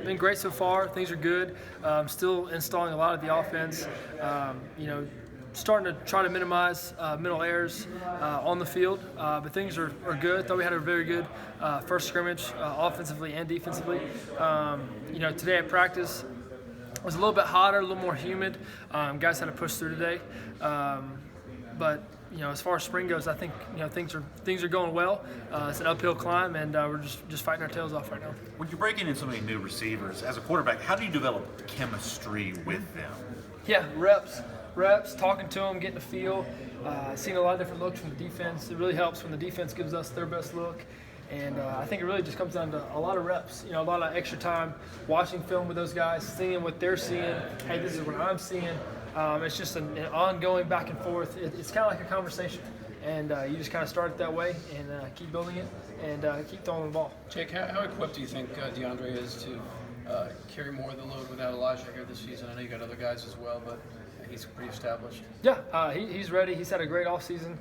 been great so far. Things are good. Still installing a lot of the offense. Starting to try to minimize mental errors on the field, but things are good. Thought we had a very good first scrimmage, offensively and defensively. Today at practice it was a little bit hotter, a little more humid. Guys had to push through today, but as far as spring goes, I think things are going well. It's an uphill climb, and we're just fighting our tails off right now. When you're breaking in so many new receivers as a quarterback, how do you develop chemistry with them? Yeah, reps, talking to them, getting a feel, seeing a lot of different looks from the defense. It really helps when the defense gives us their best look. And I think it really just comes down to a lot of reps, a lot of extra time watching film with those guys, seeing what they're seeing. Hey, this is what I'm seeing. It's just an ongoing back and forth. It's kind of like a conversation. And you just kind of start it that way and keep building it and keep throwing the ball. Jake, how equipped do you think DeAndre is to carry more of the load without Elijah here this season? I know you got other guys as well, but he's pretty established. Yeah, he's ready. He's had a great offseason,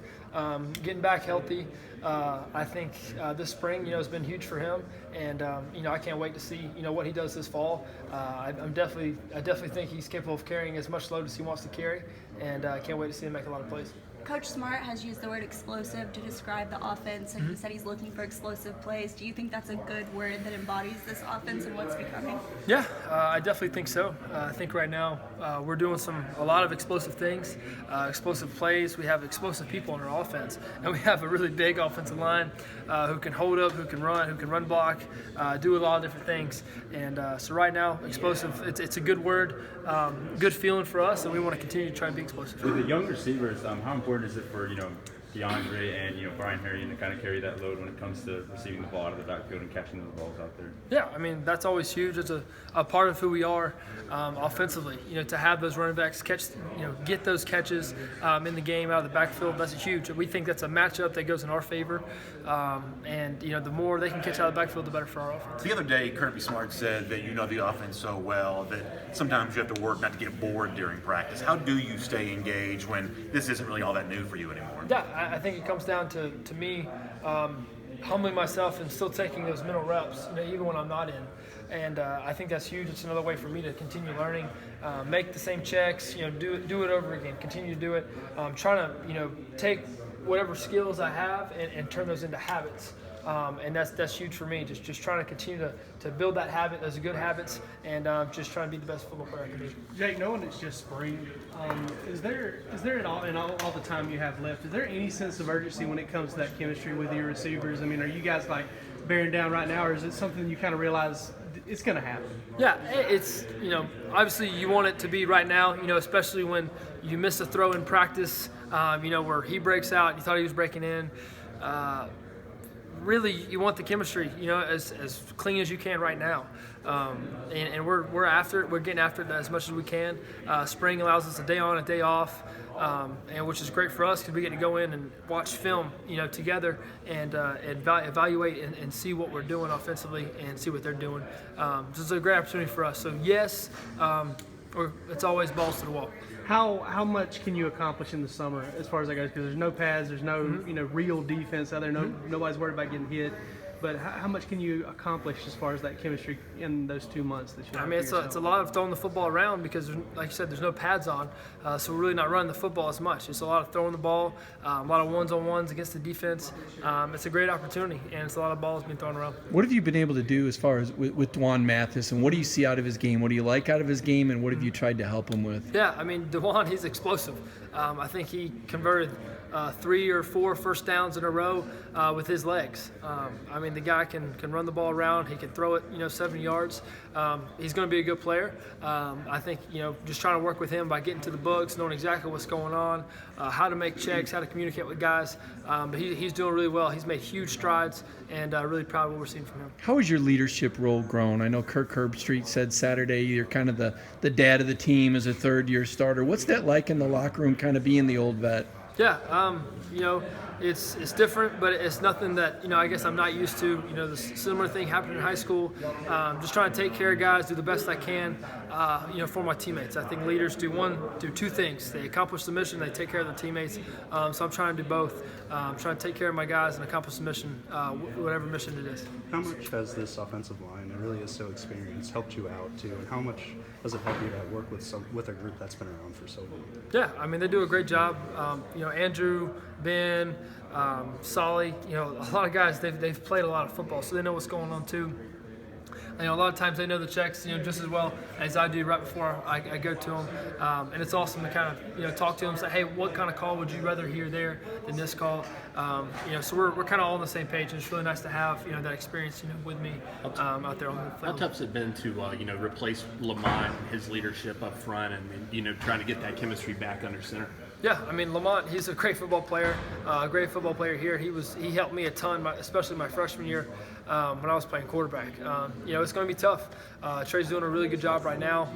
getting back healthy. I think this spring, has been huge for him, and I can't wait to see what he does this fall. I definitely think he's capable of carrying as much load as he wants to carry, and I can't wait to see him make a lot of plays. Coach Smart has used the word explosive to describe the offense, and he said he's looking for explosive plays. Do you think that's a good word that embodies this offense and what's becoming? Yeah, I definitely think so. I think right now we're doing a lot of explosive things, explosive plays. We have explosive people in our offense, and we have a really big offensive line who can hold up, who can run block, do a lot of different things. And so right now, explosive, it's a good word, good feeling for us, and we want to continue to try and be explosive. For the young receivers, how important is it for DeAndre and Brian Harrion to kind of carry that load when it comes to receiving the ball out of the backfield and catching those balls out there? Yeah, that's always huge. It's a part of who we are offensively. To have those running backs catch, get those catches in the game out of the backfield, that's huge. We think that's a matchup that goes in our favor. And the more they can catch out of the backfield, the better for our offense. The other day, Kirby Smart said that the offense so well that sometimes you have to work not to get bored during practice. How do you stay engaged when this isn't really all that new for you anymore? Yeah, I think it comes down to me humbling myself and still taking those mental reps, even when I'm not in. And I think that's huge. It's another way for me to continue learning, make the same checks, do it over again, continue to do it. Trying to, take whatever skills I have and turn those into habits. And that's huge for me. Just trying to continue to build that habit, those good habits, and just trying to be the best football player I can be. Jake, knowing it's just spring, is there at all in all the time you have left? Is there any sense of urgency when it comes to that chemistry with your receivers? Are you guys bearing down right now, or is it something you kind of realize it's going to happen? Yeah, it's obviously you want it to be right now. Especially when you miss a throw in practice. Where he breaks out, you thought he was breaking in. Really, you want the chemistry, as clean as you can right now, and we're after it. We're getting after it as much as we can. Spring allows us a day on, a day off, and which is great for us because we get to go in and watch film, together and evaluate and see what we're doing offensively and see what they're doing. So it's a great opportunity for us. So yes, it's always balls to the wall. How much can you accomplish in the summer as far as that goes? Because there's no pads, there's no real defense out there. Nobody's worried about getting hit. But how much can you accomplish as far as that chemistry in those 2 months that you have? It's a lot of throwing the football around because, like you said, there's no pads on, so we're really not running the football as much. It's a lot of throwing the ball, a lot of one-on-ones against the defense. It's a great opportunity, and it's a lot of balls being thrown around. What have you been able to do as far as with Dwan Mathis, and what do you see out of his game? What do you like out of his game, and what have you tried to help him with? Yeah, Dwan, he's explosive. I think he converted 3 or 4 first downs in a row with his legs. The guy can run the ball around. He can throw it, 70 yards. He's going to be a good player. I think, just trying to work with him by getting to the books, knowing exactly what's going on, how to make checks, how to communicate with guys. But he's doing really well. He's made huge strides, and really proud of what we're seeing from him. How has your leadership role grown? I know Kirk Herbstreit said Saturday you're kind of the dad of the team as a third-year starter. What's that like in the locker room, kind of being the old vet? Yeah, it's different, but it's nothing that, I guess I'm not used to. The similar thing happened in high school. Just trying to take care of guys, do the best I can, for my teammates. I think leaders do 2 things. They accomplish the mission, they take care of their teammates. So I'm trying to do both. I'm trying to take care of my guys and accomplish the mission, whatever mission it is. How much has this offensive line really is so experienced helped you out too, and how much does it help you to work with a group that's been around for so long? Yeah, I mean, they do a great job. Andrew, Ben, Solly, a lot of guys, they've played a lot of football, so they know what's going on too. A lot of times they know the checks, just as well as I do right before I go to them, and it's awesome to kind of, talk to them, say, hey, what kind of call would you rather hear there than this call? So we're kind of all on the same page, and it's really nice to have, that experience, with me out there on the How field. tough's it been to, replace Lamont, his leadership up front, and trying to get that chemistry back under center? Yeah, I mean, Lamont, he's a great football player, here. He helped me a ton, especially my freshman year when I was playing quarterback. It's going to be tough. Trey's doing a really good job right now,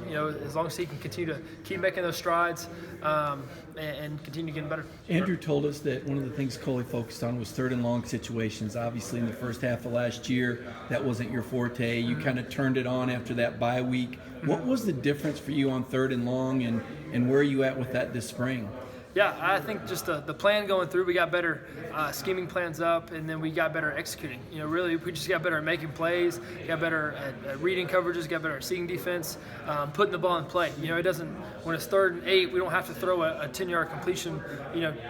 as long as he can continue to keep making those strides and continue getting better. Andrew told us that one of the things Coley focused on was third and long situations. Obviously, in the first half of last year, that wasn't your forte. You kind of turned it on after that bye week. What was the difference for you on third and long, and where are you at with that this spring? Yeah, I think just the plan going through, we got better scheming plans up, and then we got better at executing. Really, we just got better at making plays, got better at reading coverages, got better at seeing defense, putting the ball in play. It doesn't, when it's 3rd and 8, we don't have to throw a 10-yard completion,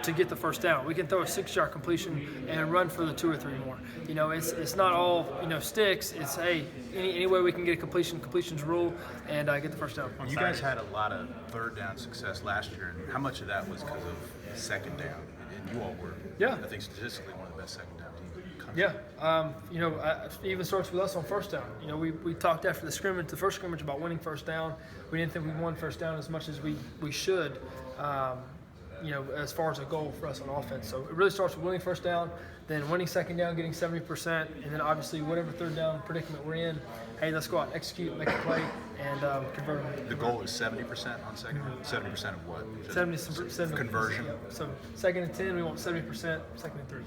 to get the first down. We can throw a 6-yard completion and run for the 2 or 3 more. It's not all, sticks. It's, hey, any way we can get a completion's rule and get the first down. You guys had a lot of third down success last year, and how much of that was because of second down? And you all were, I think, statistically one of the best second down teams in the country. Yeah, it even starts with us on first down. We talked after the first scrimmage about winning first down. We didn't think we won first down as much as we should, as far as a goal for us on offense. So it really starts with winning first down, then winning second down, getting 70%, and then obviously whatever third down predicament we're in, hey, let's go out, execute, make a play, and convert them. The goal is 70% on second down? 70% of what? 70% conversion. So 2nd and 10, we want 70%, 2nd and 3.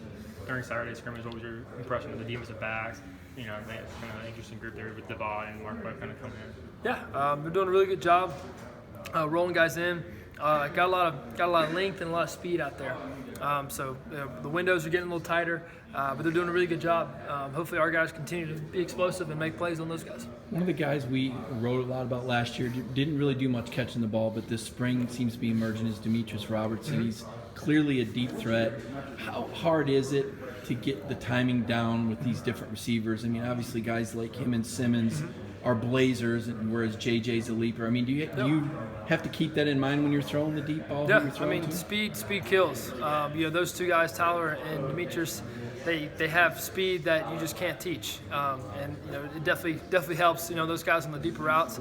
During Saturday's scrimmage, what was your impression of the defensive backs? They had kind of an interesting group there with Devon and Mark Webb kind of coming in. Yeah, they're doing a really good job rolling guys in. Got a lot of length and a lot of speed out there. So the windows are getting a little tighter, but they're doing a really good job. Hopefully our guys continue to be explosive and make plays on those guys. One of the guys we wrote a lot about last year didn't really do much catching the ball, but this spring seems to be emerging as Demetrius Robertson. Mm-hmm. He's clearly a deep threat. How hard is it to get the timing down with these different receivers? I mean, obviously guys like him and Simmons are blazers, and whereas JJ's a leaper. I mean, do you have to keep that in mind when you're throwing the deep ball? Yeah, I mean, speed kills. Those two guys, Tyler and Demetrius, they have speed that you just can't teach, and it definitely helps. Those guys on the deeper routes.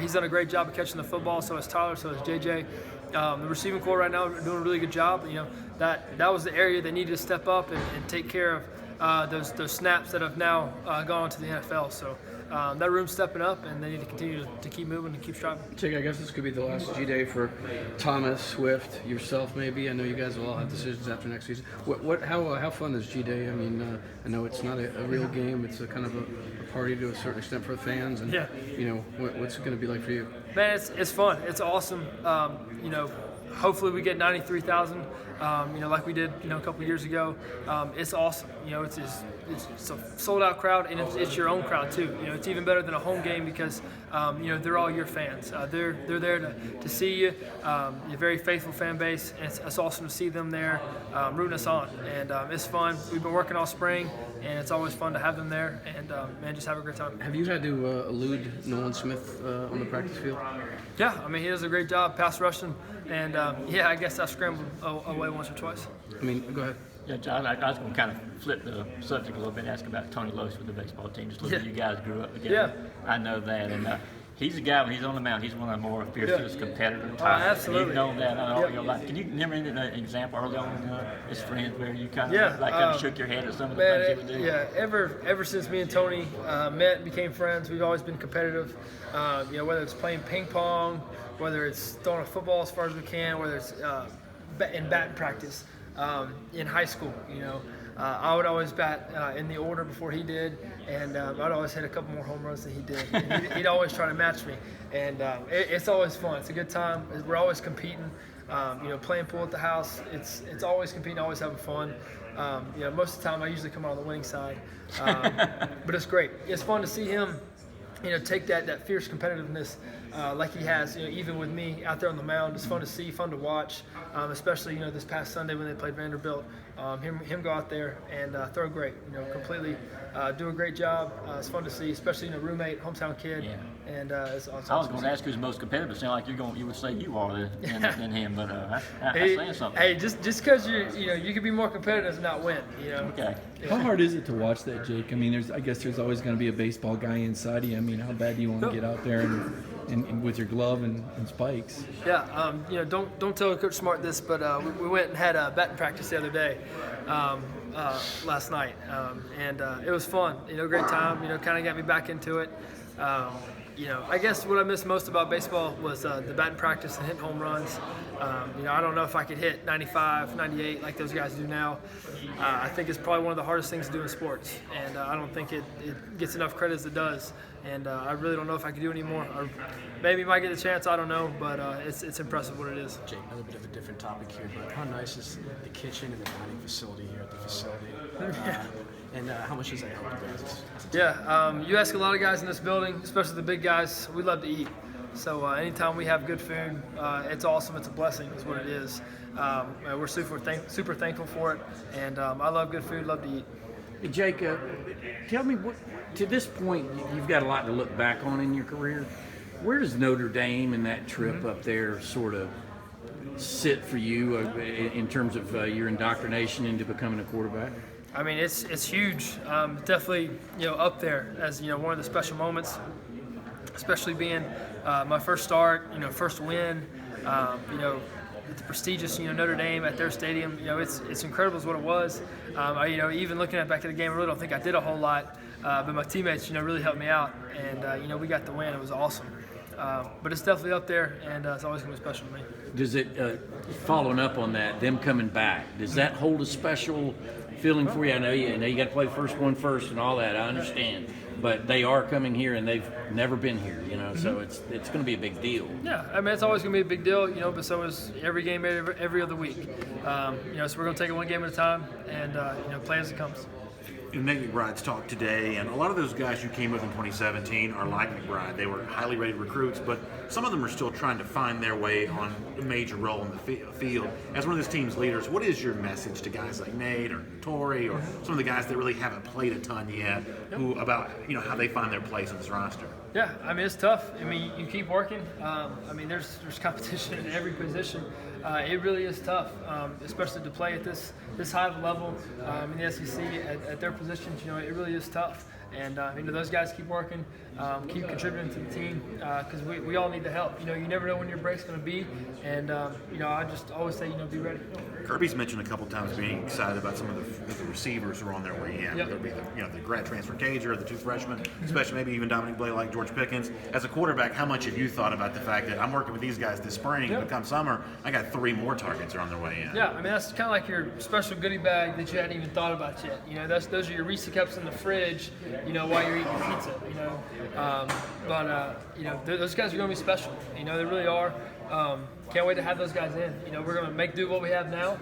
He's done a great job of catching the football. So has Tyler. So has JJ. The receiving corps right now are doing a really good job. That was the area they needed to step up and take care of those snaps that have now gone on to the NFL. So that room's stepping up, and they need to continue to keep moving and keep striving. Jake, I guess this could be the last G-Day for Thomas, Swift, yourself maybe. I know you guys will all have decisions after next season. How fun is G-Day? I mean, I know it's not a real game. It's a kind of a party to a certain extent for the fans. And, what's it going to be like for you? Man, it's fun. It's awesome. Hopefully we get 93,000, like we did, a couple of years ago. It's awesome. It's a sold-out crowd, and it's your own crowd too. It's even better than a home game because, they're all your fans. They're there to see you. You're a very faithful fan base, and it's awesome to see them there rooting us on. And it's fun. We've been working all spring, and it's always fun to have them there and just have a great time. Have you had to elude Nolan Smith on the practice field? Yeah, I mean, he does a great job pass rushing, and I guess I've scrambled away once or twice. I mean, go ahead. Yeah, John, I was going to kind of flip the subject a little bit, ask about Tony Lewis with the baseball team. Just a little bit, you guys grew up together. Yeah. I know that, and he's a guy when he's on the mound. He's one of the more fiercest competitors. Absolutely. You've known that all your life. Can you remember an example early on as friends where you kind of shook your head at some of the things he would do? Yeah, ever since me and Tony met and became friends, we've always been competitive. Whether it's playing ping pong, whether it's throwing a football as far as we can, whether it's in batting practice. In high school, I would always bat in the order before he did, and I'd always hit a couple more home runs than he did. And he'd always try to match me, and it's always fun. It's a good time. We're always competing. Playing pool at the house. It's always competing, always having fun. Most of the time I usually come out on the winning side, but it's great. It's fun to see him take that fierce competitiveness like he has, even with me out there on the mound. It's fun to see, fun to watch, especially, this past Sunday when they played Vanderbilt. Him go out there and throw great, completely do a great job. It's fun to see, especially, roommate, hometown kid. Yeah. And it's awesome. I was going to ask who's most competitive. It sounds like you would say you are than him, but that's saying something. Hey, just because you can be more competitive and not win, Okay. How hard is it to watch that, Jake? I mean, I guess there's always going to be a baseball guy inside of you. I mean, how bad do you want to get out there and with your glove and spikes? Yeah, don't tell Coach Smart this, but we went and had a batting practice the other day, last night, and it was fun. Great time. Kind of got me back into it. I guess what I missed most about baseball was the batting practice and hitting home runs. I don't know if I could hit 95, 98 like those guys do now. I think it's probably one of the hardest things to do in sports, and I don't think it gets enough credit as it does. And I really don't know if I could do any more. Or maybe might get a chance, I don't know, but it's impressive what it is. Jake, another bit of a different topic here, but how nice is the kitchen and the dining facility here at the facility? And how much does that help you guys? Yeah, you ask a lot of guys in this building, especially the big guys, we love to eat. So anytime we have good food, it's awesome. It's a blessing is what it is. We're super thankful for it, and I love good food, love to eat. Hey, Jake, tell me, to this point, you've got a lot to look back on in your career. Where does Notre Dame and that trip up there sort of sit for you in terms of your indoctrination into becoming a quarterback? I mean, it's huge. Definitely, up there as one of the special moments, especially being my first start, first win. The prestigious, Notre Dame at their stadium. It's incredible is what it was. Even looking back at the game, I really don't think I did a whole lot, but my teammates, really helped me out, and we got the win. It was awesome. But it's definitely up there, and it's always going to be special to me. Does it, following up on that, them coming back, does that hold a special feeling for you? I know you got to play the first one first and all that. I understand, but they are coming here and they've never been here, so it's going to be a big deal. Yeah, I mean it's always going to be a big deal, but so is every game every other week. So we're going to take it one game at a time and play as it comes. Nate McBride's talked today, and a lot of those guys you came with in 2017 are like McBride. They were highly rated recruits, but some of them are still trying to find their way on a major role in the field. As one of this team's leaders, what is your message to guys like Nate or Torrey or some of the guys that really haven't played a ton yet, about how they find their place in this roster? Yeah, I mean it's tough. I mean you keep working. There's competition in every position. It really is tough, especially to play at this high of a level in the SEC at their positions. It really is tough. And those guys keep working, keep contributing to the team because we all need the help. You never know when your break's going to be, and I just always say be ready. Kirby's mentioned a couple times being excited about some of the receivers who are on their way in. Whether it be the grad transfer Cage or the two freshmen, especially maybe even Dominic Blaylock, George Pickens. As a quarterback, how much have you thought about the fact that I'm working with these guys this spring, but come summer, I got 3 more targets that are on their way in? Yeah, I mean that's kind of like your special goodie bag that you hadn't even thought about yet. Those are your Reese cups in the fridge. While you're eating pizza, those guys are going to be special. They really are. Can't wait to have those guys in. We're going to make do what we have now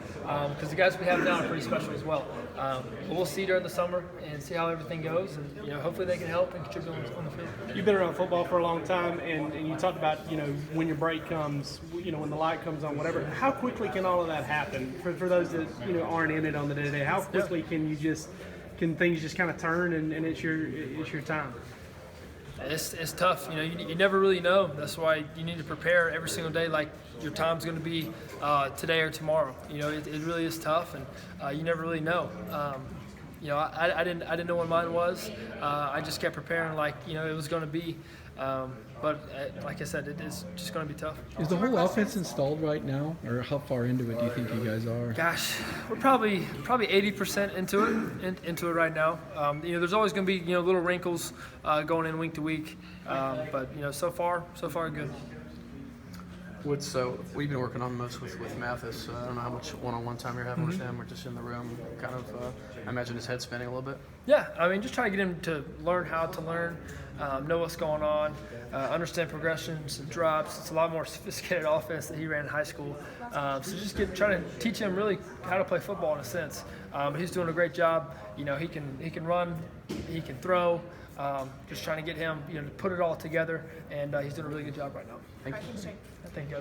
because the guys we have now are pretty special as well. But we'll see during the summer and see how everything goes, and hopefully they can help and contribute on the field. You've been around football for a long time, and you talked about when your break comes, when the light comes on, whatever. How quickly can all of that happen for those that aren't in it on the day-to-day? How quickly can things just kind of turn and it's your time? It's tough. You never really know. That's why you need to prepare every single day like your time's going to be today or tomorrow. It really is tough, and you never really know. I didn't know what mine was. I just kept preparing like it was going to be. But like I said, it is just going to be tough. Is the whole offense installed right now, or how far into it do you think you guys are? Gosh, we're probably 80% into it right now. There's always going to be little wrinkles going in week to week, but so far good. We've been working on most with Mathis. I don't know how much one-on-one time you're having with him. We're just in the room, kind of. I imagine his head's spinning a little bit. Yeah, just trying to get him to learn how to learn. know what's going on, understand progressions and drops. It's a lot more sophisticated offense that he ran in high school. So just trying to teach him really how to play football in a sense. He's doing a great job. You know, he can run, he can throw. Just trying to get him, to put it all together, and he's doing a really good job right now. Thank you. Thank you, guys.